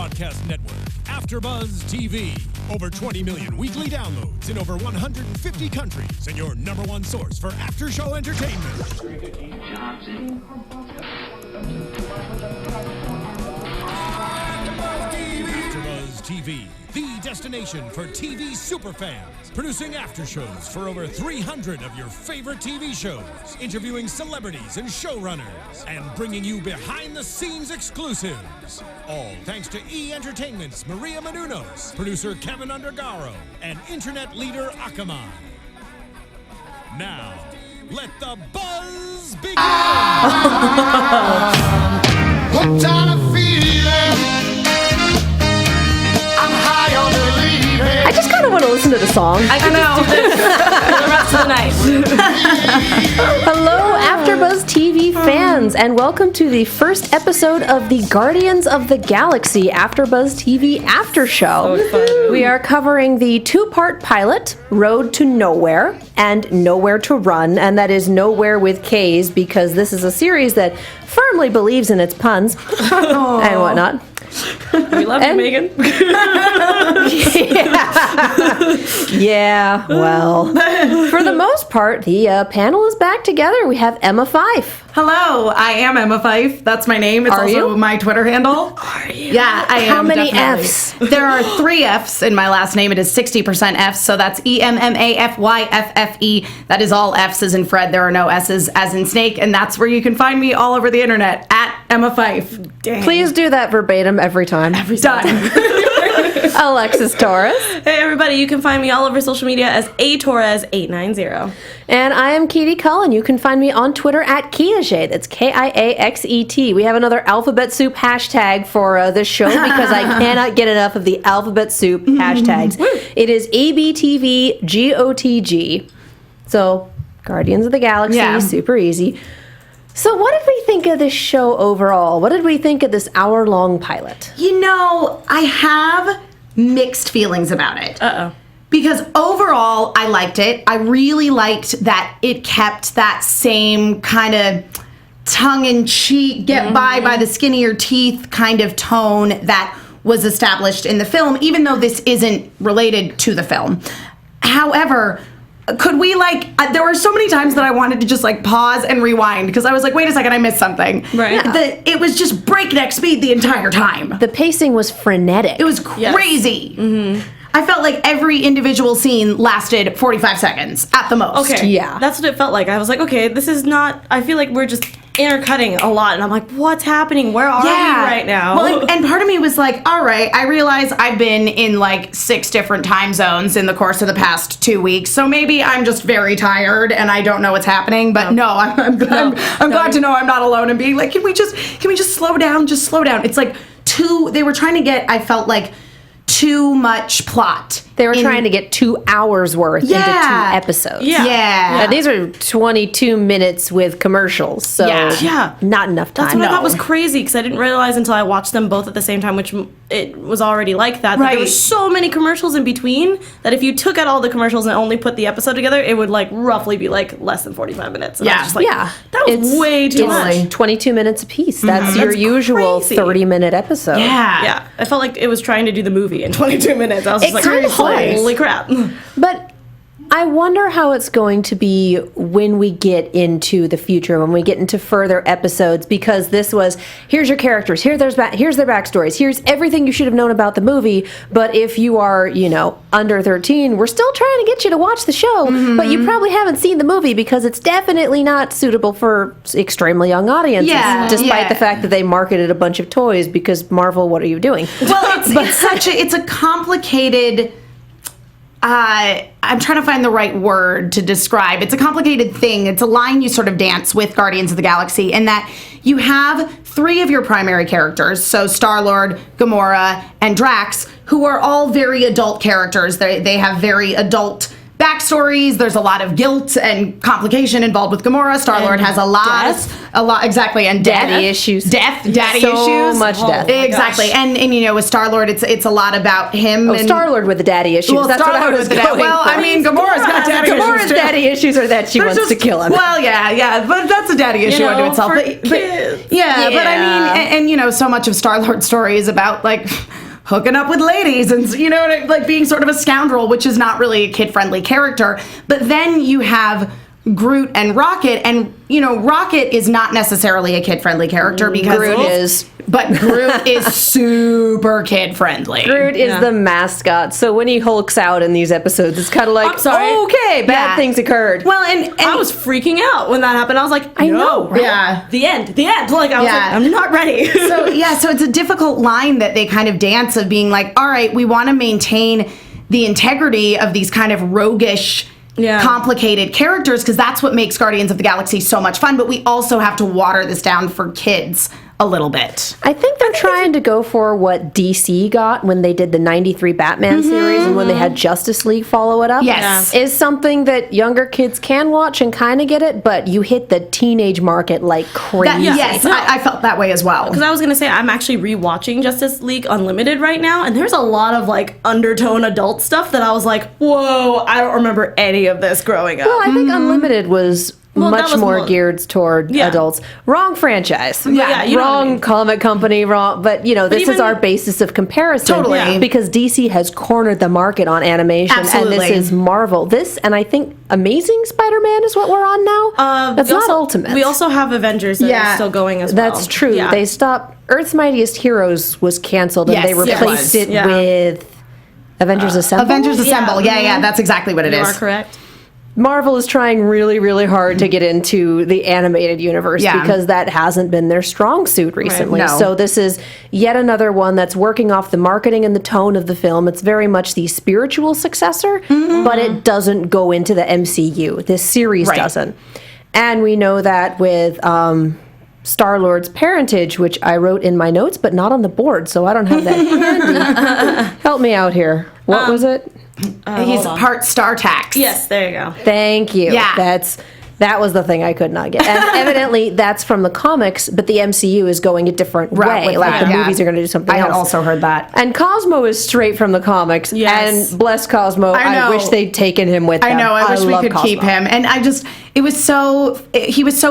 broadcast network, AFTERBUZZ TV. Over 20 million weekly downloads in over 150 countries, and your #1 source for after-show entertainment. AFTERBUZZ TV, the destination for TV superfans. Producing after-shows for over 300 of your favorite TV shows. Interviewing celebrities and showrunners. And bringing you behind-the-scenes exclusives. All thanks to E! Entertainment's Maria Menounos, producer Kevin Undergaro, and internet leader Akamai. Now, let the buzz begin! Hooked on a feeling. I'm high on believing. I just kind of want to listen to the song. I know. For the rest of the night. Hello, AfterBuzz TV fans, and welcome to the first episode of the Guardians of the Galaxy AfterBuzz TV After Show. We are covering the two-part pilot, Road to Knowhere, and Nowhere to Run, and that is Nowhere with K's because this is a series that firmly believes in its puns and whatnot. We love you, Megan. Yeah, well, for the most part, the panel is back together. We have Emma Fyffe. Hello, I am Emma Fyffe. That's my name. It's also my Twitter handle. Are you? Yeah, I am. How many definitely. F's? There are 3 F's in my last name. It is 60% F's, so that's EMMAFYFFE. That is all F's as in Fred. There are no S's as in snake, and that's where you can find me all over the internet, at Emma Fyffe. Dang. Please do that verbatim every time. Every time. Alexis Torres. Hey, everybody. You can find me all over social media as atorres890. And I am Katie Cullen. You can find me on Twitter at Kiaxet. That's Kiaxet. We have another alphabet soup hashtag for this show because I cannot get enough of the alphabet soup hashtags. It is ABTVGOTG. So, Guardians of the Galaxy, super easy. So what did we think of this show overall? What did we think of this hour-long pilot? You know, I have mixed feelings about it. Uh-oh. Because overall, I liked it. I really liked that it kept that same kind of tongue-in-cheek, get by the skin of your teeth kind of tone that was established in the film, even though this isn't related to the film. However, could we, there were so many times that I wanted to just, pause and rewind, because I was like, wait a second, I missed something. Right. Yeah. It was just breakneck speed the entire time. The pacing was frenetic. It was crazy. Yes. Mm-hmm. I felt like every individual scene lasted 45 seconds at the most. Okay. Yeah. That's what it felt like. I was like, okay, this is not... I feel like we're just intercutting a lot. And I'm like, what's happening? Where are we right now? Well, and part of me was like, all right, I realize I've been in 6 different time zones in the course of the past 2 weeks. So maybe I'm just very tired and I don't know what's happening. But no, I'm glad to know I'm not alone and being like, can we just slow down? Just slow down. It's they were trying to get, I felt like, too much plot. They were trying to get 2 hours worth into 2 episodes. Yeah. These are 22 minutes with commercials, so not enough time. That's what I thought was crazy, because I didn't realize until I watched them both at the same time, which it was already like that. There were so many commercials in between that if you took out all the commercials and only put the episode together, it would roughly be less than 45 minutes. And I was just that was way too much. 22 minutes apiece. That's your usual 30-minute episode. Yeah. I felt like it was trying to do the movie in 22 minutes. I was just holy crap. But I wonder how it's going to be when we get into the future, when we get into further episodes, because this was, here's your characters, here's their backstories, here's everything you should have known about the movie, but if you are, under 13, we're still trying to get you to watch the show, but you probably haven't seen the movie because it's definitely not suitable for extremely young audiences, despite the fact that they marketed a bunch of toys, because Marvel, what are you doing? Well, it's a complicated... I'm trying to find the right word to describe. It's a complicated thing. It's a line you sort of dance with Guardians of the Galaxy, in that you have 3 of your primary characters, so Star-Lord, Gamora, and Drax, who are all very adult characters. They have very adult backstories. There's a lot of guilt and complication involved with Gamora. Star-Lord has a lot, exactly, and Daddy issues. Daddy so issues. Much death. Exactly, and you know, with Star-Lord, it's a lot about him. And Star-Lord with the daddy issues. Well, That's Star-Lord what I was with the going Well, for. I mean, Gamora's got daddy issues. Gamora's too. daddy issues are that she wants to kill him. Well, yeah, but that's a daddy issue unto itself. But I mean, and you know, so much of Star-Lord's story is about like hooking up with ladies and, you know, like being sort of a scoundrel, which is not really a kid-friendly character. But then you have Groot and Rocket, and you know, Rocket is not necessarily a kid-friendly character because Groot is. But Groot is super kid-friendly. Groot is the mascot, so when he hulks out in these episodes, it's kind of like, I'm sorry. okay, bad things occurred. Well, and I was freaking out when that happened. I was like, I know, right? Yeah. The end. Like, I was like, I'm not ready. So it's a difficult line that they kind of dance of being like, all right, we want to maintain the integrity of these kind of roguish, complicated characters, because that's what makes Guardians of the Galaxy so much fun, but we also have to water this down for kids a little bit. I think they're trying to go for what DC got when they did the 93 Batman series and when they had Justice League follow it up. Yes. Is something that younger kids can watch and kind of get it, but you hit the teenage market like crazy. Yes, I felt that way as well. Because I was going to say, I'm actually rewatching Justice League Unlimited right now, and there's a lot of, like, undertone adult stuff that I was like, whoa, I don't remember any of this growing up. Well, I think Unlimited was much was more geared toward adults. Wrong franchise. Yeah, you know what I wrong mean. comic company, wrong. But, you know, this is even- our basis of comparison. Totally. Yeah. Because DC has cornered the market on animation. Absolutely. And this is Marvel. This, and I think Amazing Spider-Man is what we're on now. That's not Ultimate. We also have Avengers that is still going as well. That's true. Yeah. They stopped. Earth's Mightiest Heroes was canceled, and they Yes, it replaced was. it Yeah. with Avengers Assemble. Avengers Assemble. Yeah, that's exactly what it You is. are correct. Marvel is trying really, really hard to get into the animated universe because that hasn't been their strong suit recently. No. So this is yet another one that's working off the marketing and the tone of the film. It's very much the spiritual successor, but it doesn't go into the MCU. This series doesn't. And we know that with Star-Lord's parentage, which I wrote in my notes, but not on the board, so I don't have that handy. Help me out here. What was it? He's part StarTax. Yes, there you go. Thank you. Yeah. That was the thing I could not get. And evidently that's from the comics, but the MCU is going a different way. Like the movies are going to do something else. I had also heard that. And Cosmo is straight from the comics. Yes. And bless Cosmo. I wish they'd taken him with them. I know. I wish we love could Cosmo. keep him. And he was so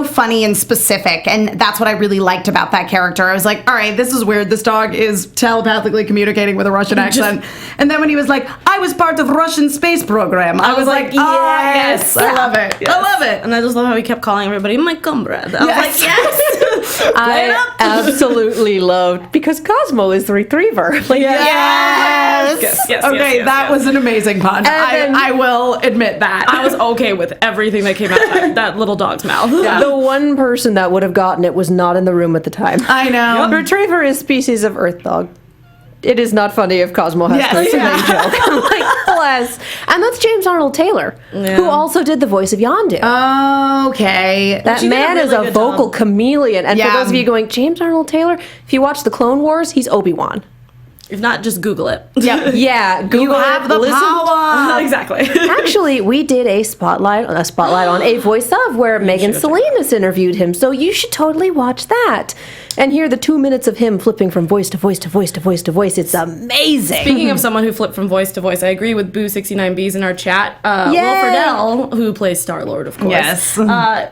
funny and specific. And that's what I really liked about that character. I was like, all right, this is weird. This dog is telepathically communicating with a Russian accent. And then when he was like, I was part of the Russian space program, I was like, yes, I love it. Yes. I love it. And I just love how he kept calling everybody my comrade. I was like, yes. I absolutely loved, because Cosmo is the retriever. Like, Yes. Okay, that was an amazing pun. I will admit that. I was okay with everything that came out of that little dog's mouth. The one person that would have gotten it was not in the room at the time. I know. Retriever is species of earth dog. It is not funny if Cosmo has to. It's a main joke. I'm like, bless. And that's James Arnold Taylor, who also did the voice of Yondu. Okay. That She did a man is really a good vocal job. chameleon. And for Yeah. those of you going, James Arnold Taylor, if you watch the Clone Wars, he's Obi-Wan. If not, just Google it. Yep. Yeah, Google You have the power. Exactly. Actually, we did a spotlight on A Voice Of, where Megan Salinas interviewed him. So you should totally watch that and hear the 2 minutes of him flipping from voice to voice to voice to voice to voice. It's amazing. Speaking of someone who flipped from voice to voice, I agree with Boo69Bs in our chat. Will Friedle, who plays Star-Lord, of course,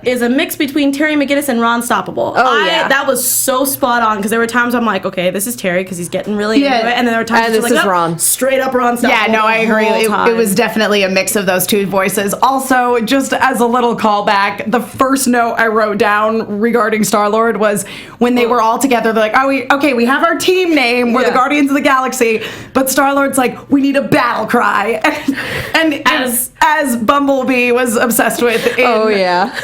is a mix between Terry McGinnis and Ron Stoppable. That was so spot on, because there were times I'm like, okay, this is Terry because he's getting really into it, and then there were times And it's this like, is nope, Ron. straight up Ron Stoppable. Yeah, no, I agree. It was definitely a mix of those two voices. Also, just as a little callback, the first note I wrote down regarding Star-Lord was when they were all together, they're like, we have our team name, we're the Guardians of the Galaxy, but Star-Lord's like, we need a battle cry. and as Bumblebee was obsessed with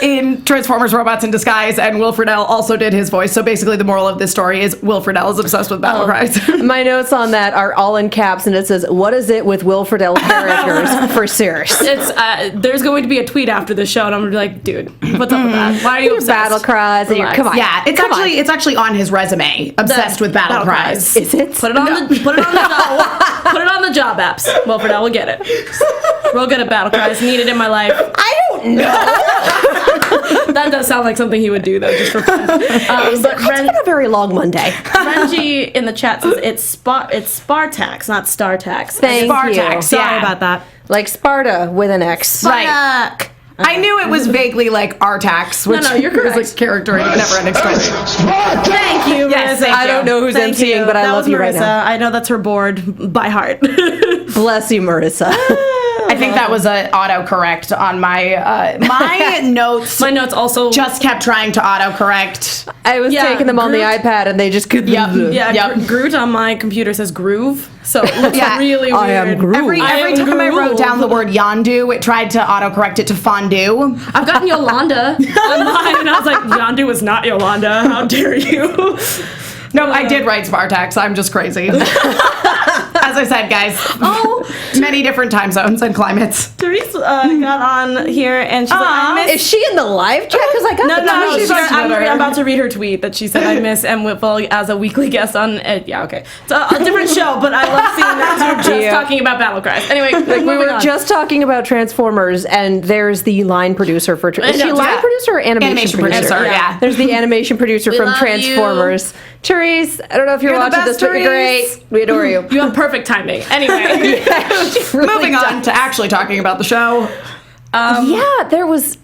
in Transformers Robots in Disguise, and Will Friedle also did his voice. So basically the moral of this story is Will Friedle is obsessed with battle cries. My notes on that are all in caps, and it says, "What is it with Will Friedle characters for serious?" It's there's going to be a tweet after the show, and I'm gonna be like, dude, what's up with that? Why are you Your obsessed? battle cries. And Relax. come on. Yeah, it's actually on his resume. Obsessed with battle cries. Is it? Put it on the job apps. Well, for now, we'll get it. We'll get a battle cries. Needed in my life. I don't know. That does sound like something he would do, though, just for fun. But It's been a very long Monday. Renji in the chat says it's Spartax, not Startax. Thank you. Sorry about that. Like Sparta with an X. Right. I knew it was vaguely like Artax, which No, you're correct. is like character in Never-Ending Story. Thank you, Yes, Marissa. I don't know who's Thank emceeing, you. but I that love was you Marissa. right now. I know that's her board by heart. Bless you, Marissa. I think that was an autocorrect on my my notes. My notes also just kept trying to autocorrect. I was Yeah, taking them on the Groot. iPad, and they just could. Yeah, Groot on my computer says groove, so it looks Yeah. really weird. I am Groot. Every am time I wrote Groove. down the word Yondu, it tried to autocorrect it to fondue. I've gotten Yolanda on mine, and I was like, Yondu is not Yolanda. How dare you? No, I did write Spartax. I'm just crazy. As I said, guys. Many different time zones and climates. Therese got on here, and she's like, I miss. Is she in the live chat? Because I got the tweet. She's on I'm Twitter. about to read her tweet that she said I miss M. Whipple as a weekly guest on. Yeah, okay, it's a different show, but I love seeing that 'cause we're just talking about Battle Cries. Anyway, We were just talking about Transformers, and there's the line producer for. Is she know, line yeah. producer or animation producer? yeah. There's the animation producer We from love Transformers. Therese, I don't know if you're You're the watching this, best, but you're Therese. great. We adore you. You have perfect timing. Anyway, Moving on to actually talking about the show. Yeah, there was.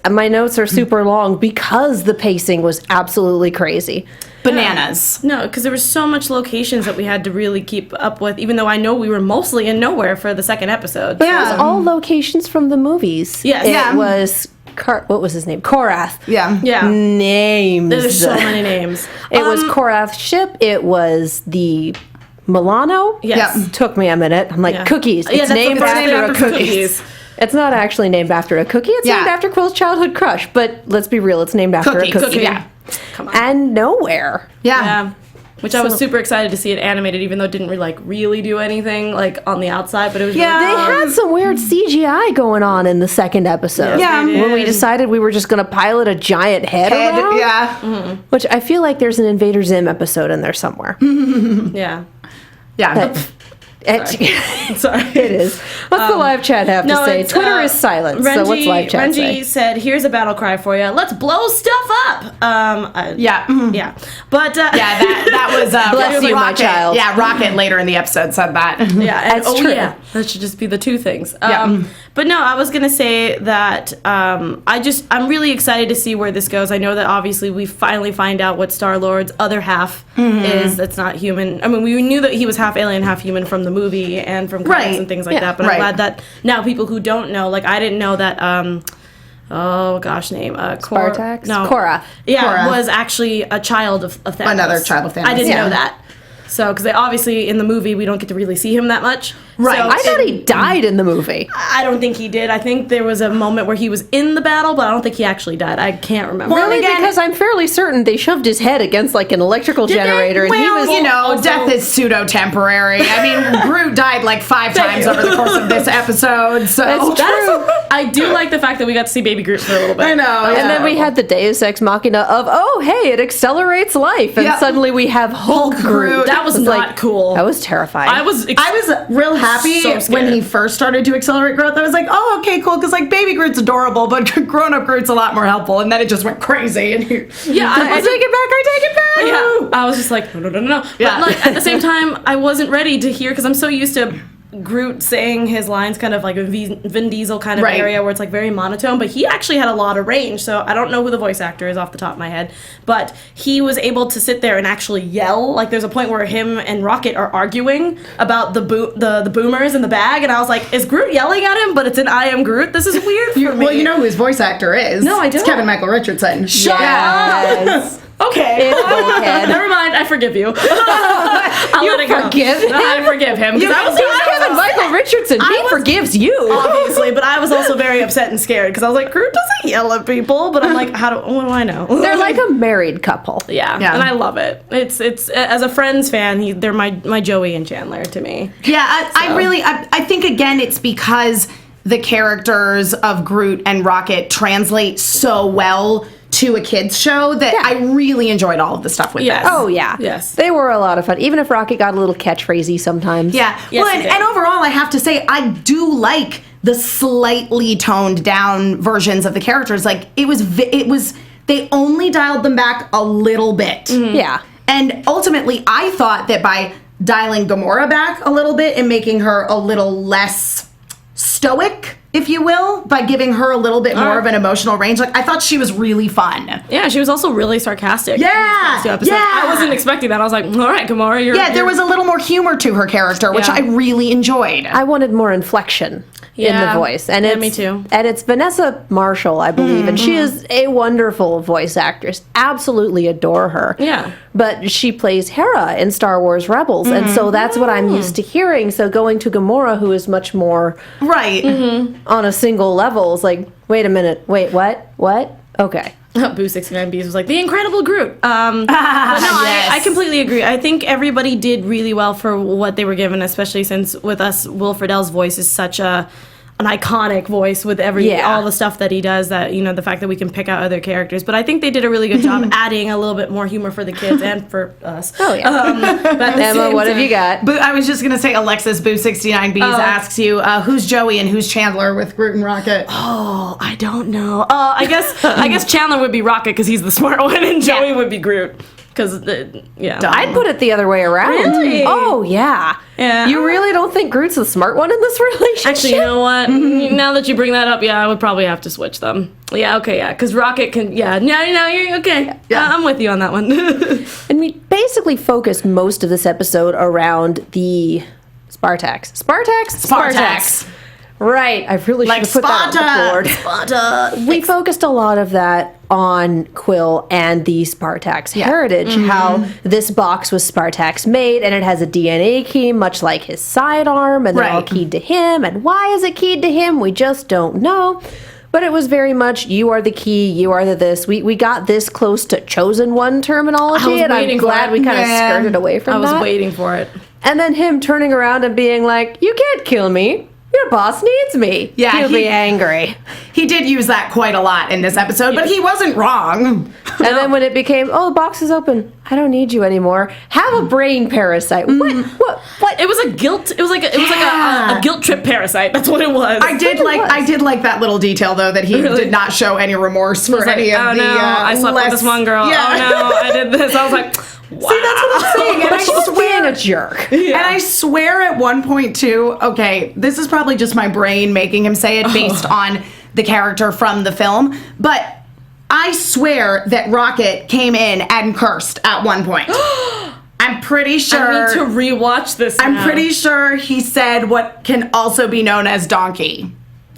My notes are super long because the pacing was absolutely crazy. Bananas. no, because there was so much locations that we had to really keep up with. Even though I know we were mostly in Knowhere for the second episode. It was all locations from the movies. Yes. It Yeah. was. What was his name? Korath. Yeah. Yeah. Names. There's so many names. It was Korath's ship. It was the Milano. Yes. Yeah. Took me a minute. I'm like, Yeah. cookies. Yeah, It's that's named the first name after a after cookie. cookies. It's not actually named after a cookie. It's Yeah. named after Quill's childhood crush. But let's be real, it's named after a cookie. Yeah. Come on. And Knowhere. Yeah. Yeah. Which I was super excited to see it animated, even though it didn't really do anything like on the outside, but it was They had some weird CGI going on in the second episode. Yeah. they When we decided we were just going to pilot a giant head around. Yeah. Which I feel like there's an Invader Zim episode in there somewhere. yeah. Yeah. Sorry. It is. What's the live chat have to say? it's, Twitter is silent, so what's live chat Renji say? said, "Here's a battle cry for you. Let's blow stuff up." Yeah. Yeah. But Yeah, that was Bless you, my Rocket. child. Yeah, Rocket later in the episode said that. yeah, and, That's true. yeah, that should just be the two things. Yeah. But no, I was gonna say that I'm really excited to see where this goes. I know that obviously we finally find out what Star-Lord's other half is. That's not human. I mean, we knew that he was half alien, half human from the movie and from comics Right. and things like Yeah. that. But Right. I'm glad that now people who don't know, like I didn't know that. Oh gosh, name Spartax? No, Korra. Yeah, Korra. was actually a child of Thanos. Another child of Thanos. I didn't Yeah. know that. So, because obviously in the movie we don't get to really see him that much. Right. So I thought he died in the movie. I don't think he did. I think there was a moment where he was in the battle, but I don't think he actually died. I can't remember. Well, Really? again- Because I'm fairly certain they shoved his head against like an electrical they? generator, and he Well, was. you know, also- death is pseudo-temporary. I mean, Groot died like 5 times you. over the course of this episode, so... I do like the fact that we got to see Baby Groot for a little bit. I know, And yeah. then we had the Deus Ex Machina of, oh, hey, it accelerates life. And Yeah. suddenly we have Hulk Groot. That was It's not cool. That was terrifying. I was real happy So scared. when he first started to accelerate growth. I was like, oh, okay, cool, because like baby Groot's adorable, but grown-up Groot's a lot more helpful. And then it just went crazy. And Yeah, I take it back. I take it back. Yeah, I was just like, no. Yeah. But like at the same time, I wasn't ready to hear because I'm so used to Groot saying his lines kind of like a Vin Diesel kind of Right. area where it's like very monotone, but he actually had a lot of range. So I don't know who the voice actor is off the top of my head, but he was able to sit there and actually yell. Like there's a point where him and Rocket are arguing about the boomers in the bag, and I was like, is Groot yelling at him? But it's an I am Groot. This is weird for me. Well, you know who his voice actor is. No, I don't. It's Kevin Michael Richardson. yes. Okay. It's Bullhead. Never mind. I forgive you. I'll let it go. forgive him? I forgive him. 'Cause I was Kevin Michael Richardson. He forgives you. obviously, but I was also very upset and scared because I was like, Groot doesn't yell at people, but I'm like, what do I know? They're like a married couple. yeah, Yeah. and I love it. It's as a Friends fan, they're my Joey and Chandler to me. Yeah, I think again it's because the characters of Groot and Rocket translate so well to a kids show that Yeah. I really enjoyed all of the stuff with Yes. this. Oh, yeah. Yes. They were a lot of fun. Even if Rocket got a little catchphrasy sometimes. Yeah. Yes, well, he did. and overall, I have to say, I do like the slightly toned down versions of the characters. Like it was they only dialed them back a little bit. Yeah. And ultimately, I thought that by dialing Gamora back a little bit and making her a little less stoic, if you will, by giving her a little bit more of an emotional range, like I thought she was really fun. Yeah, she was also really sarcastic. Yeah, I wasn't expecting that. I was like, all right, Gamora, there was a little more humor to her character, which I really enjoyed. I wanted more inflection in the voice. And it's, me too. And it's Vanessa Marshall, I believe, and she is a wonderful voice actress. Absolutely adore her. Yeah. But she plays Hera in Star Wars Rebels, and so that's what I'm used to hearing. So going to Gamora, who is much more on a single level, is like, wait a minute, wait, what? Okay. Boo69Bs was like, the Incredible Groot. But no, I completely agree. I think everybody did really well for what they were given, especially since with us, Will Friedle's voice is such an iconic voice with all the stuff that he does, that, you know, the fact that we can pick out other characters. But I think they did a really good job adding a little bit more humor for the kids and for us. Oh, yeah. Emma, what have you got? But I was just going to say, Alexis Boo69Bs asks you, who's Joey and who's Chandler with Groot and Rocket? Oh, I don't know. I guess Chandler would be Rocket because he's the smart one, and Joey would be Groot. Because, I'd put it the other way around. Really? Oh, yeah. Yeah. You really don't think Groot's the smart one in this relationship? Actually, you know what? Now that you bring that up, I would probably have to switch them. Yeah, okay, yeah. Because Rocket can, no, you're okay. Yeah. I'm with you on that one. And we basically focused most of this episode around the Spartax. Spartax. Right, I really should have put that on the board. Sparta. We focused a lot of that on Quill and the Spartax heritage, how this box was Spartax made, and it has a DNA key, much like his sidearm, and they're all keyed to him. And why is it keyed to him? We just don't know. But it was very much, you are the key, you are the this. We got this close to Chosen One terminology, and I'm glad we kind of skirted away from that. I was waiting for it. And then him turning around and being like, you can't kill me. Your boss needs me. Yeah, he'll be angry. He did use that quite a lot in this episode, but he wasn't wrong. And then when it became, the box is open, I don't need you anymore. Have a brain parasite. What? It was a guilt. It was like a guilt trip parasite. That's what it was. I did like that little detail though, that he did not show any remorse for any of the. I slept with this one girl. Yeah. Oh no, I did this. I was like, wow. See, that's what I'm saying. And I just being a jerk. And I swear at one point too, okay, this is probably just my brain making him say it based on the character from the film, but I swear that Rocket came in and cursed at one point. I'm pretty sure. I need to rewatch this now. I'm pretty sure he said what can also be known as donkey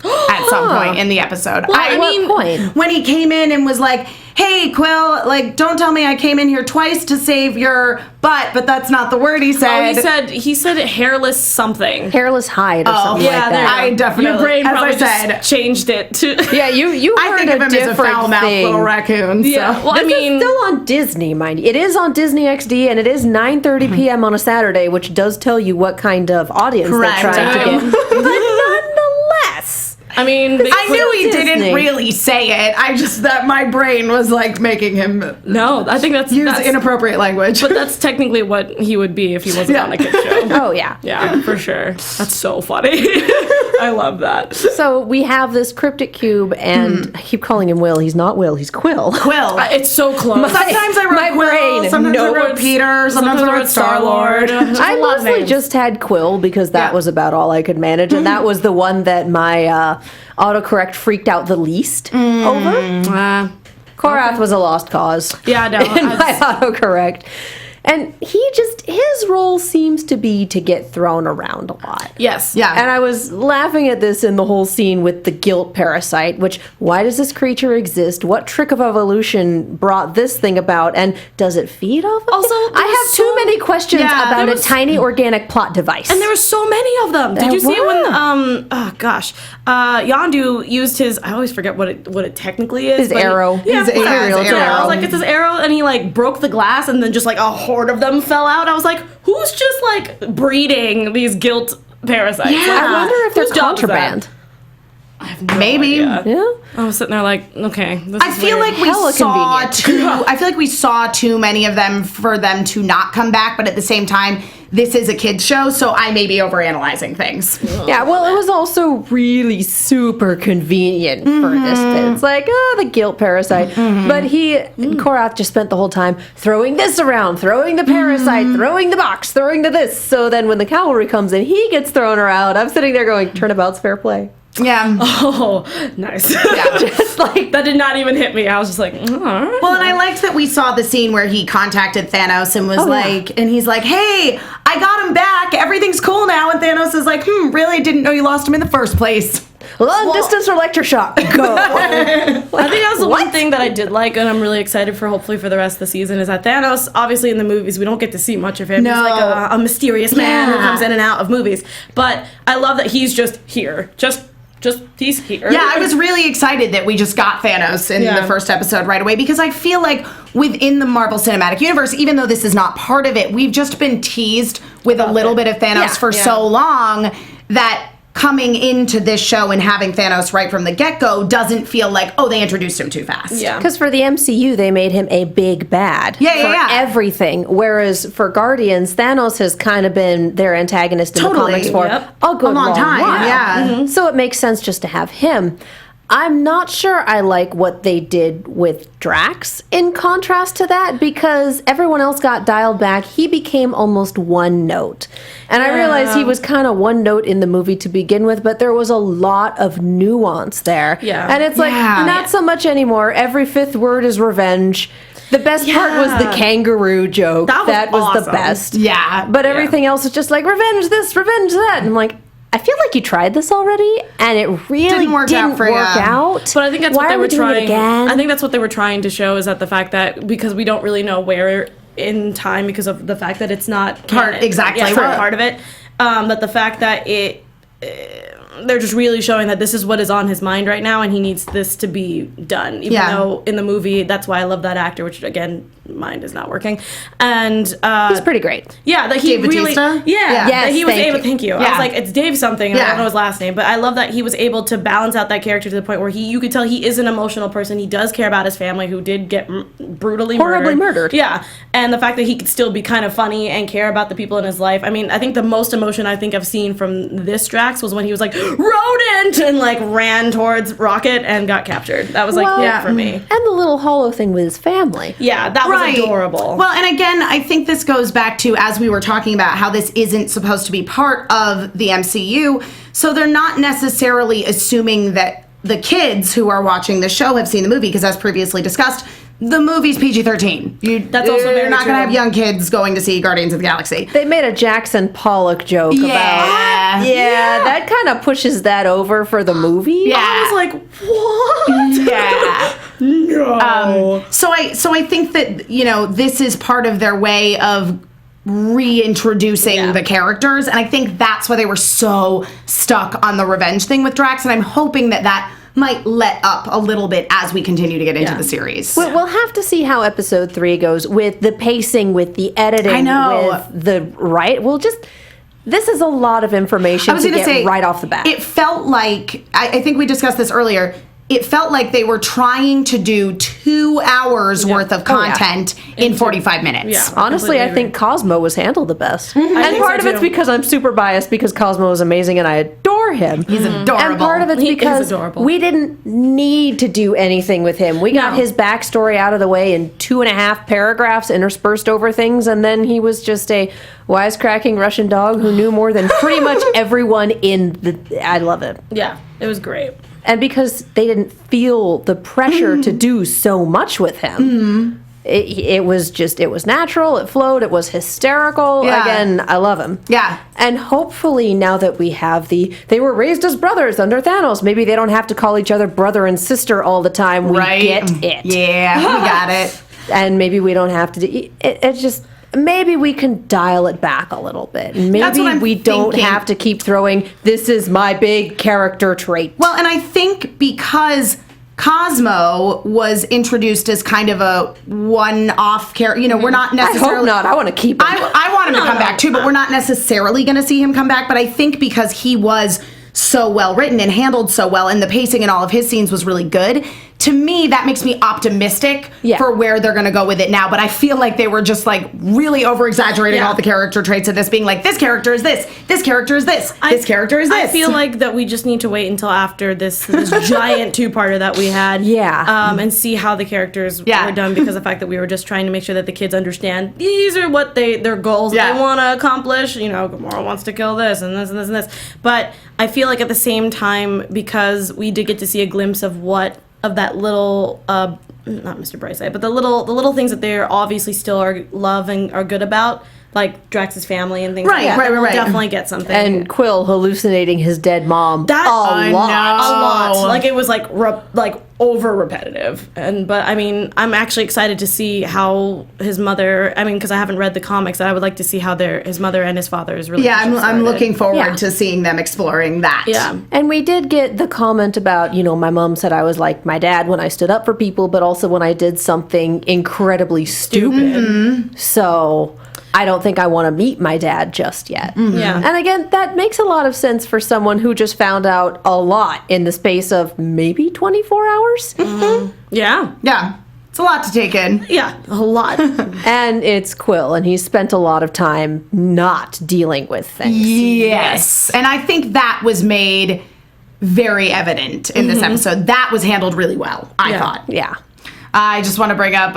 at some point in the episode. Well, at what point? When he came in and was like, hey, Quill, like, don't tell me I came in here twice to save your butt, but that's not the word he said. Oh, he said hairless something. Hairless hide or something like that. I definitely, your brain as probably I said, just changed it to. Yeah, you I heard think of him as a foul-mouthed thing. little raccoon. Yeah, So. well, This is still on Disney, mind you. It is on Disney XD, and it is 9:30 p.m. on a Saturday, which does tell you what kind of audience Correct. they're trying to get. But nonetheless, I mean, I knew he Disney. didn't really say it. I just, that my brain was like making him no, I think that's use inappropriate language. But that's technically what he would be if he wasn't on a kid show. oh yeah. Yeah, for sure. That's so funny. I love that. So we have this cryptic cube, and I keep calling him Will. He's not Will. He's Quill. Quill. It's so close. Sometimes I wrote my Quill, brain sometimes I knows. wrote Peter, sometimes I wrote Star-Lord. I mostly just had Quill because that was about all I could manage, and that was the one that my autocorrect freaked out the least over. Korath was a lost cause. Yeah, no. In my autocorrect. And his role seems to be to get thrown around a lot. Yes. Yeah. And I was laughing at this in the whole scene with the guilt parasite, which, why does this creature exist? What trick of evolution brought this thing about? And does it feed off of Also, it? there I was have too many questions about a tiny organic plot device. And there were so many of them. Did you see it when Yondu used his, I always forget what it technically is. His arrow. Yeah, His aerial I arrow. was like, it's his arrow, and he like broke the glass, and then just like a horde of them fell out. I was like, who's just like breeding these guilt parasites? Yeah, Like, I wonder if whose they're job is that? contraband. Maybe. Yeah. I was sitting there like, okay. This I is feel weird. like we Hella saw convenient. I feel like we saw too many of them for them to not come back, but at the same time, this is a kids show, so I may be overanalyzing things. Yeah, well, it was also really super convenient for this bit. It's like, the guilt parasite. But Korath just spent the whole time throwing this around, throwing the parasite, throwing the box, throwing the this. So then when the cavalry comes in, he gets thrown around. I'm sitting there going, turnabout's fair play. Yeah. Oh, nice. Yeah. Just like, That did not even hit me. I was just like, all right. Well, and I liked that we saw the scene where he contacted Thanos and was and he's like, hey, I got him back. Everything's cool now. And Thanos is like, really? Didn't know you lost him in the first place. long distance electroshock. Go. I think that was the one thing that I did like, and I'm really excited for, hopefully, for the rest of the season, is that Thanos, obviously in the movies, we don't get to see much of him. No. He's like a mysterious man who comes in and out of movies. But I love that he's just here. Just he's here. Yeah, I was really excited that we just got Thanos in the first episode right away, because I feel like within the Marvel Cinematic Universe, even though this is not part of it, we've just been teased with a little bit of Thanos for so long that coming into this show and having Thanos right from the get-go doesn't feel like, oh, they introduced him too fast. Yeah. Because for the MCU, they made him a big bad for everything. Whereas for Guardians, Thanos has kind of been their antagonist in the comics for a good long time. while. Yeah. So it makes sense just to have him. I'm not sure I like what they did with Drax in contrast to that, because everyone else got dialed back. He became almost one note. And I realized he was kind of one note in the movie to begin with, but there was a lot of nuance there. Yeah. And it's like, not so much anymore. Every fifth word is revenge. The best part was the kangaroo joke. That was the awesome. best. Yeah. But everything else is just like, revenge this, revenge that. And I'm like, I feel like you tried this already, and it really didn't work out. But I think that's what they were trying. Again? I think that's what they were trying to show, is that the fact that, because we don't really know where in time, because of the fact that it's not part canon, part of it, that the fact that they're just really showing that this is what is on his mind right now, and he needs this to be done. Even though in the movie, that's why I love that actor, which again, mind is not working. And he's pretty great. Yeah, that he Dave really, Bautista? that he was able. Thank you. I Yeah. was like, it's Dave something. And I don't know his last name, but I love that he was able to balance out that character to the point where you could tell he is an emotional person. He does care about his family, who did get horribly murdered. Yeah, and the fact that he could still be kind of funny and care about the people in his life. I mean, I think the most emotion I think I've seen from this Drax was when he was like, rodent, and like ran towards Rocket and got captured. That was like it for me. And the little hollow thing with his family. Yeah, that was adorable. Well, and again, I think this goes back to, as we were talking about, how this isn't supposed to be part of the MCU, so they're not necessarily assuming that the kids who are watching the show have seen the movie, because as previously discussed, the movie's PG-13. That's also very You're not true. going to have young kids going to see Guardians of the Galaxy. They made a Jackson Pollock joke about that kind of pushes that over for the movie. Yeah. I was like, what? Yeah. No. So I think that, this is part of their way of reintroducing the characters, and I think that's why they were so stuck on the revenge thing with Drax, and I'm hoping that might let up a little bit as we continue to get into the series. We'll have to see how episode 3 goes with the pacing, with the editing, I know. with the this is a lot of information to get right off the bat. It felt like, I think we discussed this earlier, it felt like they were trying to do 2 hours worth of content in 45 minutes. Yeah. Honestly, I think Cosmo was handled the best. And part of it's because I'm super biased, because Cosmo is amazing and I adore him. He's adorable. And part of it's because we didn't need to do anything with him. We got his backstory out of the way in 2.5 paragraphs interspersed over things, and then he was just a wisecracking Russian dog who knew more than pretty much everyone in the... I love it. Yeah, it was great. And because they didn't feel the pressure to do so much with him, it was natural, it flowed, it was hysterical. Yeah. Again, I love him. Yeah. And hopefully now that we have they were raised as brothers under Thanos, maybe they don't have to call each other brother and sister all the time. We get it. Yeah, we got it. And maybe we don't have to do it's just... Maybe we can dial it back a little bit. Maybe we don't have to keep throwing, this is my big character trait. Well, and I think because Cosmo was introduced as kind of a one-off character, we're not necessarily... I hope not. I want to keep him. I want him to come back too, but we're not necessarily going to see him come back. But I think because he was so well written and handled so well, and the pacing in all of his scenes was really good. To me, that makes me optimistic for where they're going to go with it now. But I feel like they were just like really over-exaggerating all the character traits of this, being like, this character is this character is this character is this. I feel like that we just need to wait until after this giant two-parter that we had. And see how the characters were done, because of the fact that we were just trying to make sure that the kids understand these are what their goals they want to accomplish. You know, Gamora wants to kill this and this and this and this. But I feel like at the same time, because we did get to see a glimpse of that little not Mr. Brightside, but the little things that they're obviously still are love and are good about, like Drax's family and things like that. We'll definitely get something. And Quill hallucinating his dead mom. A lot. Like, it was like over repetitive. But I mean, I'm actually excited to see how his mother, because I haven't read the comics, and I would like to see how his mother and his father's relationship I'm looking forward to seeing them exploring that. And we did get the comment about, my mom said I was like my dad when I stood up for people, but also when I did something incredibly stupid. So I don't think I want to meet my dad just yet. And again, that makes a lot of sense for someone who just found out a lot in the space of maybe 24 hours. Yeah. It's a lot to take in. Yeah, a lot. And it's Quill, and he's spent a lot of time not dealing with things. Yes. And I think that was made very evident in this episode. That was handled really well, I thought. Yeah. I just want to bring up,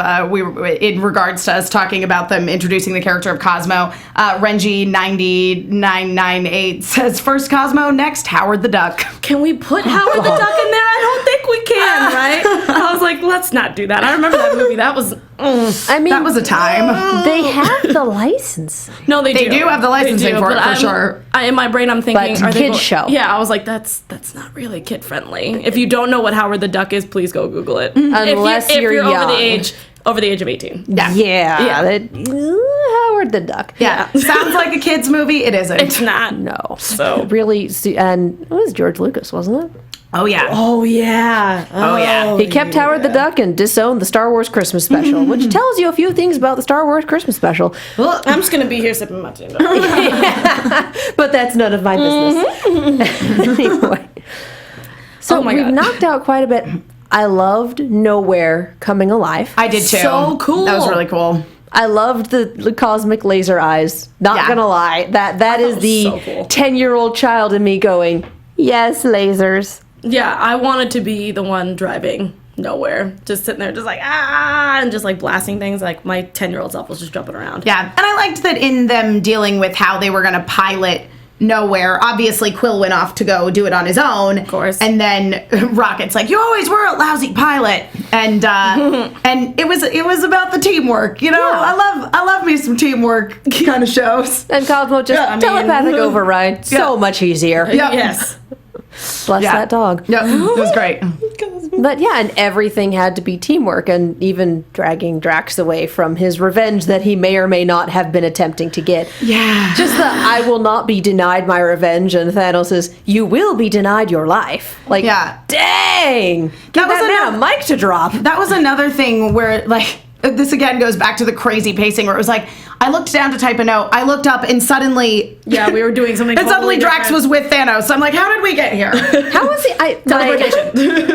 in regards to us talking about them introducing the character of Cosmo, Renji9998 says, first Cosmo, next Howard the Duck. Can we put Howard the Duck in there? I don't think we can, right? I was like, let's not do that. I remember that movie. That was... that was a time. They have the license. No, they do have the licensing for it, for sure. In my brain, I'm thinking... But kids show. Yeah, I was like, that's not really kid-friendly. If you don't know what Howard the Duck is, please go Google it. Unless if you're young. over the age of 18. Howard the Duck. Yeah. Sounds like a kid's movie. It isn't. It's not. No. So really, and it was George Lucas, wasn't it? Oh, yeah. Oh, yeah. Oh, yeah. He kept Howard the Duck and disowned the Star Wars Christmas special, which tells you a few things about the Star Wars Christmas special. Well, I'm just going to be here sipping my tea. But that's none of my business. Anyway. So we've knocked out quite a bit. I loved Knowhere coming alive. I did too. So cool. That was really cool. I loved the cosmic laser eyes. Not gonna lie. That is the so cool. 10-year-old child in me going, yes, lasers. Yeah, I wanted to be the one driving Knowhere, just sitting there, just like, and just like blasting things. Like, my 10-year-old self was just jumping around. Yeah, and I liked that in them dealing with how they were going to pilot Knowhere. Obviously, Quill went off to go do it on his own, of course, and then Rocket's like, "You always were a lousy pilot," and and it was about the teamwork. I love me some teamwork kind of shows. And Cosmo just telepathic override, so much easier. Yes. Bless that dog. Yeah, it was great. But yeah, and everything had to be teamwork, and even dragging Drax away from his revenge that he may or may not have been attempting to get. Yeah. Just the, I will not be denied my revenge, and Thanos says, you will be denied your life. Like, dang! Give that man a mic to drop. That was another thing where, like, this again goes back to the crazy pacing where it was like, I looked down to type a note, I looked up, and suddenly... Yeah, we were doing something and totally suddenly Drax was with Thanos. I'm like, how did we get here? How was he?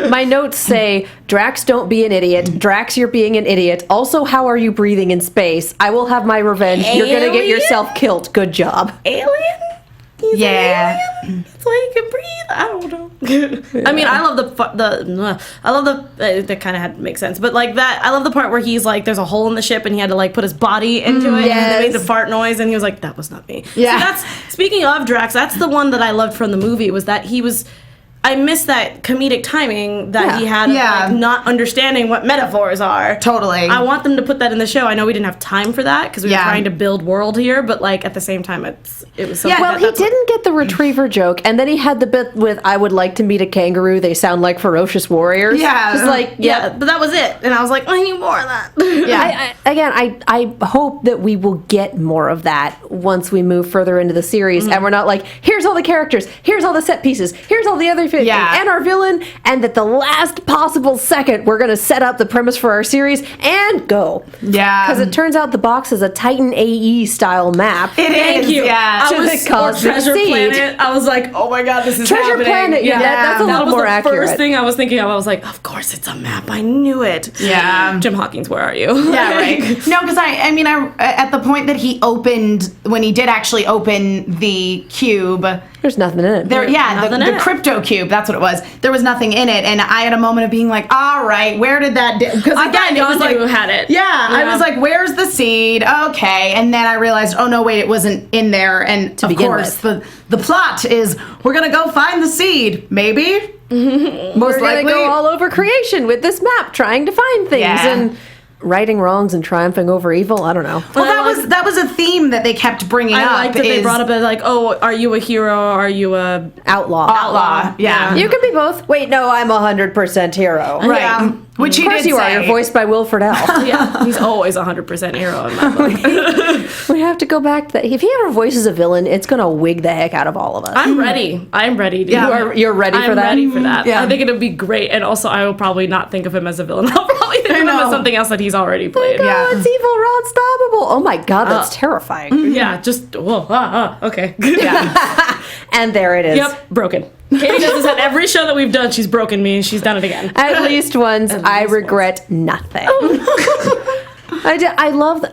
My notes say, Drax, don't be an idiot. Drax, you're being an idiot. Also, how are you breathing in space? I will have my revenge. Alien? You're going to get yourself killed. Good job. Alien? He's an alien? That's why he can breathe? I don't know. I mean, I love that kind of had to make sense, but like that, I love the part where he's like, there's a hole in the ship and he had to like put his body into it and it made the fart noise and he was like, that was not me. Yeah. So speaking of Drax, that's the one that I loved from the movie, was that I miss that comedic timing that he had of like not understanding what metaphors are. Totally. I want them to put that in the show. I know we didn't have time for that because we were trying to build world here, but like at the same time, it was so. Yeah, well, he didn't get the retriever joke, and then he had the bit with "I would like to meet a kangaroo. They sound like ferocious warriors." Yeah, just like but that was it, and I was like, I need more of that. Yeah. I hope that we will get more of that once we move further into the series, and we're not like, here's all the characters, here's all the set pieces, here's all the other fit and our villain, and that the last possible second we're going to set up the premise for our series and go. Yeah. Because it turns out the box is a Titan AE style map. Thank you. Yeah. To the Cosmic Treasure Seed. Planet. I was like, oh my god, this is Treasure happening. Planet, that's a little more that was the accurate. first thing I was thinking of. I was like, of course it's a map. I knew it. Yeah. Jim Hawkins, where are you? Yeah, right. No, because I mean, at the point that he opened, when he did actually open the cube, There's nothing in it. the crypto cube, that's what it was. There was nothing in it, and I had a moment of being like, all right, where did that? Because again, it was like who had it. Yeah, I was like, where's the seed? Okay, and then I realized, oh no, wait, it wasn't in there. And of course, the plot is we're gonna go find the seed, maybe. Most We're likely, gonna go all over creation with this map, trying to find things and righting wrongs and triumphing over evil. I don't know. Well, that was a theme that they kept bringing up. I like that they brought up like, oh, are you a hero or are you a Outlaw. Outlaw. Yeah. You can be both. Wait, no, I'm 100% hero. Right. Yeah. Which he Of course did you are. say. You're voiced by Will Friedle. Yeah, he's always 100% hero in my book. We have to go back to that. If he ever voices a villain, it's going to wig the heck out of all of us. I'm ready. I'm ready. To You're ready for that? I'm ready for that. Yeah. I think it'll be great. And also, I will probably not think of him as a villain. I'll probably think of him as something else that he's already played. Oh, it's evil, we're unstoppable. Oh my god, that's terrifying. Yeah, just, okay. And there it is. Yep, broken. Katie does this at every show that we've done. She's broken me. She's done it again. At least once, I regret nothing. I love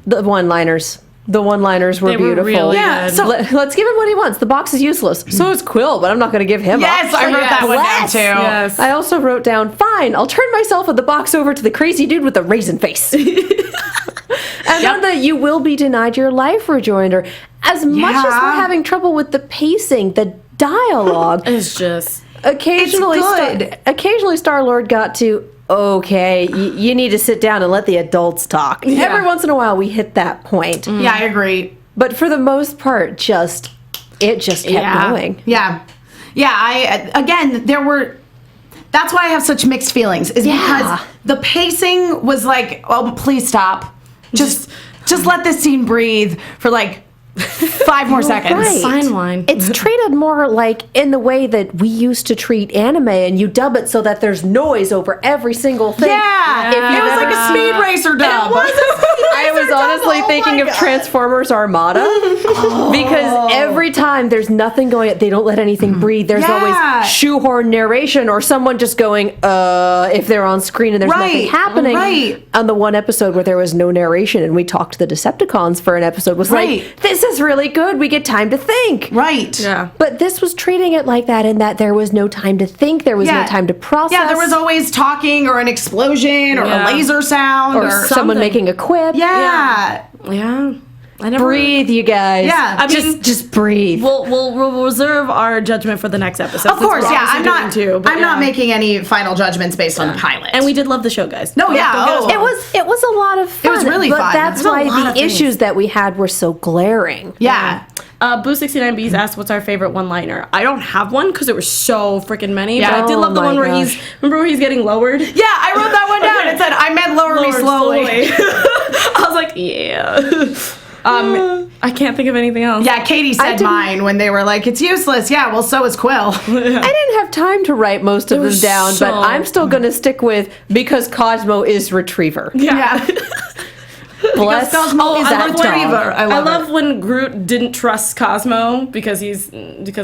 the one-liners. The one-liners were beautiful. Really Yeah, good. so- Let's give him what he wants. The box is useless. So is Quill, but I'm not going to give him Yes, up. I wrote that one down Bless. too. Yes. I also wrote down, fine, I'll turn myself and the box over to the crazy dude with the raisin face. And then the you will be denied your life rejoinder. As much as we're having trouble with the pacing, the dialogue, It's just... occasionally It's good. occasionally Star-Lord got to, okay, you need to sit down and let the adults talk. Yeah. Every once in a while we hit that point. Yeah, I agree. But for the most part, it just kept going. Yeah. Again, that's why I have such mixed feelings, is because the pacing was like, oh, please stop. Just let this scene breathe for like 5 more seconds. Right. Fine wine. It's treated more like in the way that we used to treat anime, and you dub it so that there's noise over every single thing. Yeah. It was like a Speed Racer dub. I was honestly thinking of Transformers Armada because every time there's nothing going, they don't let anything breathe. There's always shoehorn narration or someone just going, if they're on screen and there's nothing happening. Right. On the one episode where there was no narration and we talked to the Decepticons for an episode was like, this is really good. We get time to think. Right. Yeah. But this was treating it like that in that there was no time to think. There was no time to process. Yeah, there was always talking or an explosion or a laser sound or someone something. making a quip. Yeah. Yeah. I never... Breathe, you guys. Yeah. I mean, just breathe. We'll reserve our judgment for the next episode. Of course, yeah. I'm I'm not making any final judgments based on the pilot. And we did love the show, guys. No, yeah. Don't get us wrong. It was a lot of fun. It was really but fun. that's There's a lot why of the things. issues that we had were so glaring. Yeah. Boo69B's asked what's our favorite one-liner. I don't have one because there were so freaking many. Yeah. But I did love the Oh one my where gosh. remember where he's getting lowered? Yeah, I wrote that one down. It said, I meant lower me slowly. I was like, yeah. I can't think of anything else. Yeah, Katie said mine when they were like, it's useless. Yeah, well, so is Quill. I didn't have time to write most of them was down, so- but I'm still going to stick with because Cosmo is Retriever. Yeah. Bless Cosmo is that a retriever. dog. I love when Groot didn't trust Cosmo because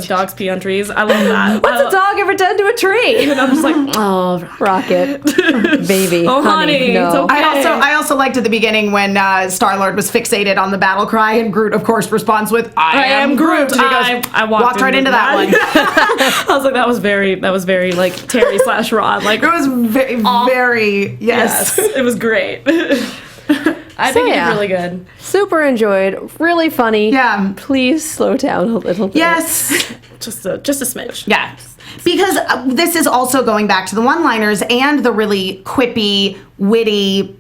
dogs pee on trees. I love that. What's a dog ever done to a tree? And I'm just like, oh, Rocket. Baby. Oh, honey, no. it's okay. I also liked at the beginning when Star-Lord was fixated on the battle cry, and Groot, of course, responds with, I am Groot. And he goes, I walked right into that one. I was like, that was very like Terry / Rod. Like, It was very, yes. it was great. I think it's really good. Super enjoyed. Really funny. Yeah. Please slow down a little bit. Yes. Just a smidge. Yeah. Because this is also going back to the one-liners and the really quippy, witty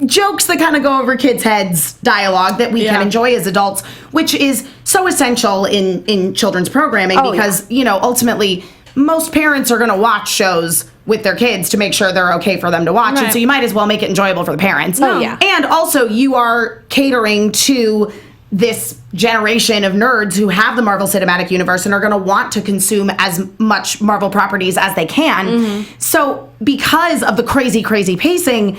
jokes that kind of go over kids' heads dialogue that we can enjoy as adults, which is so essential in children's programming because, ultimately most parents are going to watch shows with their kids to make sure they're okay for them to watch it. So you might as well make it enjoyable for the parents. Oh, yeah. And also you are catering to this generation of nerds who have the Marvel Cinematic Universe and are going to want to consume as much Marvel properties as they can. So because of the crazy pacing,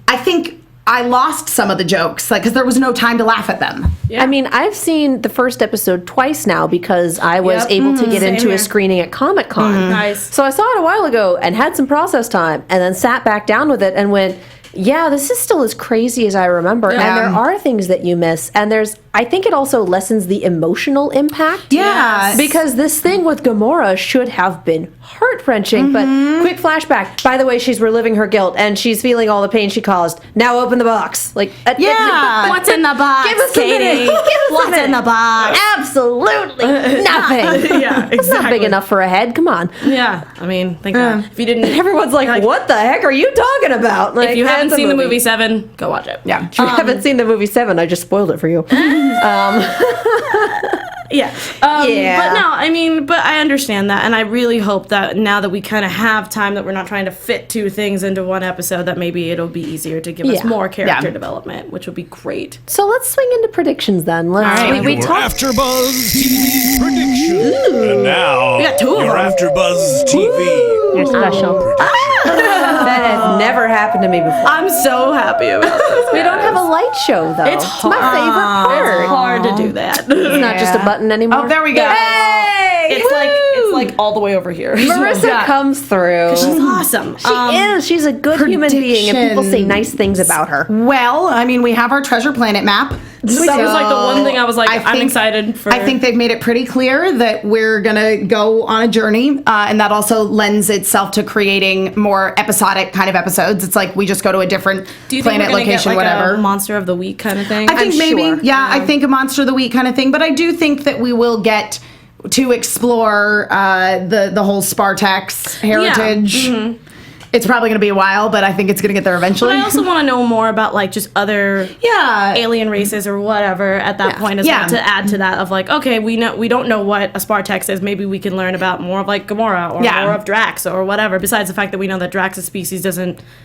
I think I lost some of the jokes, because there was no time to laugh at them. I mean, I've seen the first episode twice now because I was able to get into a screening at Comic-Con. Nice. So I saw it a while ago and had some process time and then sat back down with it and went, yeah, this is still as crazy as I remember. And there are things that you miss. And I think it also lessens the emotional impact. Yes. Because this thing with Gamora should have been heart-wrenching. But quick flashback. By the way, she's reliving her guilt and she's feeling all the pain she caused. Now open the box. What's in the box, Give us Katie? What's in the box? Absolutely nothing. Yeah, exactly. It's not big enough for a head. Come on. Yeah, I mean, think that. If you didn't, Everyone's like, what the heck are you talking about? Like, if you haven't it's a seen the movie 7, go watch it. Yeah. If you haven't seen the movie 7, I just spoiled it for you. Yeah. But no, I mean, but I understand that, and I really hope that now that we kind of have time, that we're not trying to fit 2 things into one episode, that maybe it'll be easier to give us more character development, which would be great. So let's swing into predictions then. Let's. We Your talked. AfterBuzz TV predictions. And now, We got 2 of your them. AfterBuzz TV. You're special. That has never happened to me before. I'm so happy about this. We don't have a light show though. It's my hard. favorite part. It's hard to do that. It's not just a button anymore. Oh, there we go. Hey! It's like all the way over here. Marissa comes through. She's awesome. She is. She's a good human being, and people say nice things about her. Well, I mean, we have our Treasure Planet map. That was like the one thing I was like, I'm excited for. I think they've made it pretty clear that we're going to go on a journey, and that also lends itself to creating more episodic kind of episodes. It's like we just go to a different Do you think planet, we're gonna location, get like whatever. a Monster of the Week kind of thing? I think I'm maybe, sure. I think a Monster of the Week kind of thing. But I do think that we will get to explore the whole Spartax heritage. It's probably going to be a while, but I think it's going to get there eventually. But I also want to know more about like just other yeah. alien races or whatever at that point as well, to add to that of like, okay, we don't know what a Spartax is. Maybe we can learn about more of like Gamora or more of Drax or whatever. Besides the fact that we know that Drax's species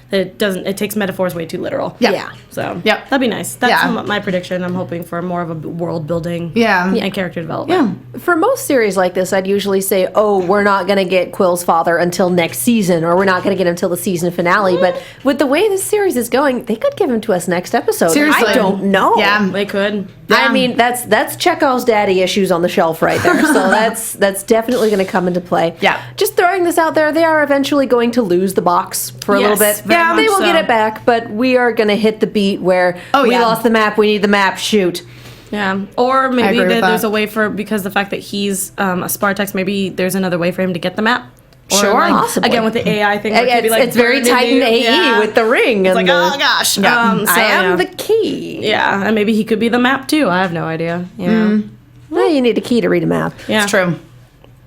it takes metaphors way too literal. Yeah. So that'd be nice. That's my prediction. I'm hoping for more of a world building and character development. Yeah. For most series like this, I'd usually say, oh, we're not going to get Quill's father until next season, or we're not going to get him until the season finale. But with the way this series is going, they could give him to us next episode. Seriously. I don't know. Yeah. They could. I mean, that's Chekhov's daddy issues on the shelf right there. So that's definitely going to come into play. Yeah. Just throwing this out there, they are eventually going to lose the box for a little bit. very They will much get so. it back, but we are going to hit the beat where we lost the map, we need the map, shoot. Yeah, or maybe agree with there's that. a way because the fact that he's a Spartax, maybe there's another way for him to get the map. Or Sure, like, possibly. Again, with the AI thing, where it could be, like, It's very burned Titan into- AE with the ring. It's and like, the, oh gosh. Yeah. So, I am yeah. the key. Yeah, and maybe he could be the map too. I have no idea. Yeah, Well, you need a key to read a map. yeah. It's true.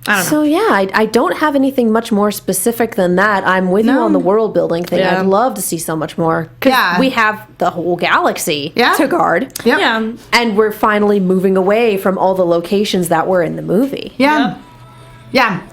I don't know. So yeah, I don't have anything much more specific than that. I'm with you on the world building thing. Yeah. I'd love to see so much more because we have the whole galaxy to guard. Yep. Yeah. And we're finally moving away from all the locations that were in the movie. Yeah. Yeah.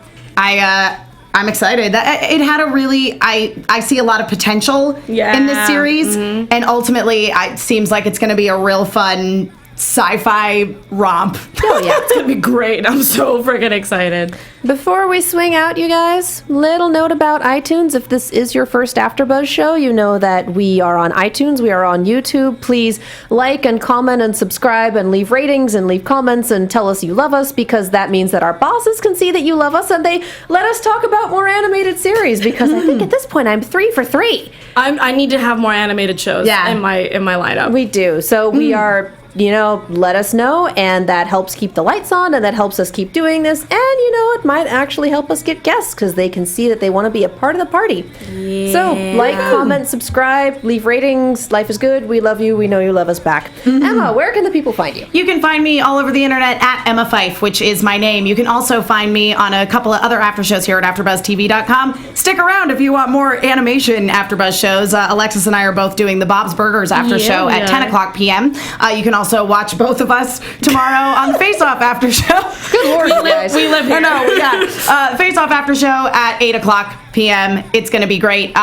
I'm excited. It had a really, I see a lot of potential in this series. And ultimately, it seems like it's going to be a real fun sci-fi romp. Oh yeah. It's gonna be great. I'm so freaking excited. Before we swing out, you guys, little note about iTunes. If this is your first AfterBuzz show, you know that we are on iTunes. We are on YouTube. Please like and comment and subscribe and leave ratings and leave comments and tell us you love us, because that means that our bosses can see that you love us and they let us talk about more animated series, because I think at this point I'm 3 for 3. I need to have more animated shows in my lineup. We do. So we are, let us know, and that helps keep the lights on, and that helps us keep doing this, and it might actually help us get guests because they can see that they want to be a part of the party. Yeah. So like, comment, subscribe, leave ratings. Life is good. We love you. We know you love us back. Emma, where can the people find you? You can find me all over the internet at Emma Fyffe, which is my name. You can also find me on a couple of other after shows here at AfterBuzzTV.com. Stick around if you want more animation AfterBuzz shows. Alexis and I are both doing the Bob's Burgers after show at 10 o'clock p.m. You can also watch both of us tomorrow on the Face Off after show. Good Lord, you guys. We live here. No, Face Off after show at 8 o'clock p.m. It's going to be great.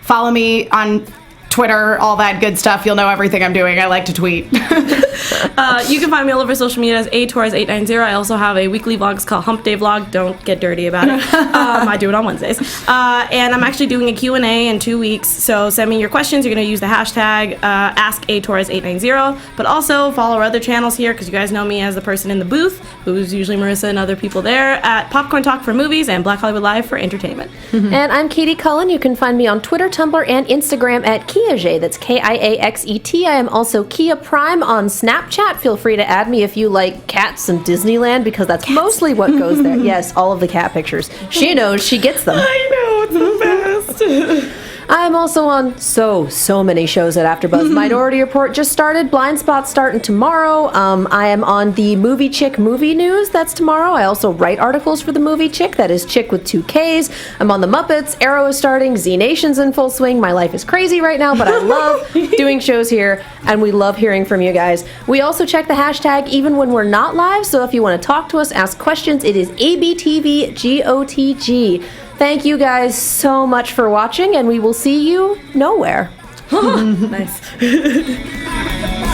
Follow me on Twitter, all that good stuff. You'll know everything I'm doing. I like to tweet. You can find me all over social media as ATorres890. I also have a weekly vlogs called Hump Day Vlog. Don't get dirty about it. I do it on Wednesdays. And I'm actually doing a Q&A in 2 weeks. So send me your questions. You're going to use the hashtag AskATorres890. But also follow our other channels here because you guys know me as the person in the booth, who's usually Marissa and other people there, at Popcorn Talk for movies and Black Hollywood Live for entertainment. And I'm Katie Cullen. You can find me on Twitter, Tumblr, and Instagram at Kiaxet. That's Kiaxet. I am also Kia Prime on Snapchat. Feel free to add me if you like cats and Disneyland, because that's mostly what goes there. Yes, all of the cat pictures. She knows. She gets them. I know, it's the best. I'm also on so many shows at AfterBuzz. Minority Report just started. Blind Spot's starting tomorrow. I am on the Movie Chick Movie News. That's tomorrow. I also write articles for the Movie Chick. That is Chick with 2 Ks. I'm on the Muppets. Arrow is starting. Z Nation's in full swing. My life is crazy right now, but I love doing shows here, and we love hearing from you guys. We also check the hashtag even when we're not live, so if you want to talk to us, ask questions, it is ABTVGOTG. Thank you guys so much for watching, and we will see you nowhere. Nice.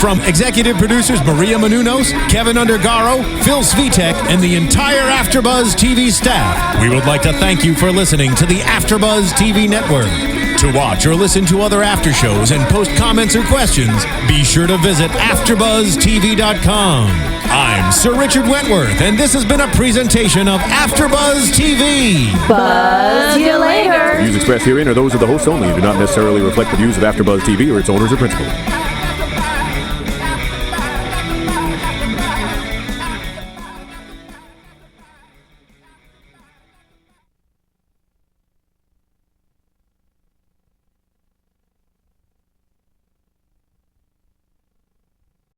From executive producers Maria Menounos, Kevin Undergaro, Phil Svitek, and the entire AfterBuzz TV staff, we would like to thank you for listening to the AfterBuzz TV network. To watch or listen to other after shows and post comments or questions, be sure to visit AfterBuzzTV.com. I'm Sir Richard Wentworth, and this has been a presentation of AfterBuzz TV. Buzz you later. Views expressed herein are those of the hosts only and do not necessarily reflect the views of AfterBuzz TV or its owners or principals.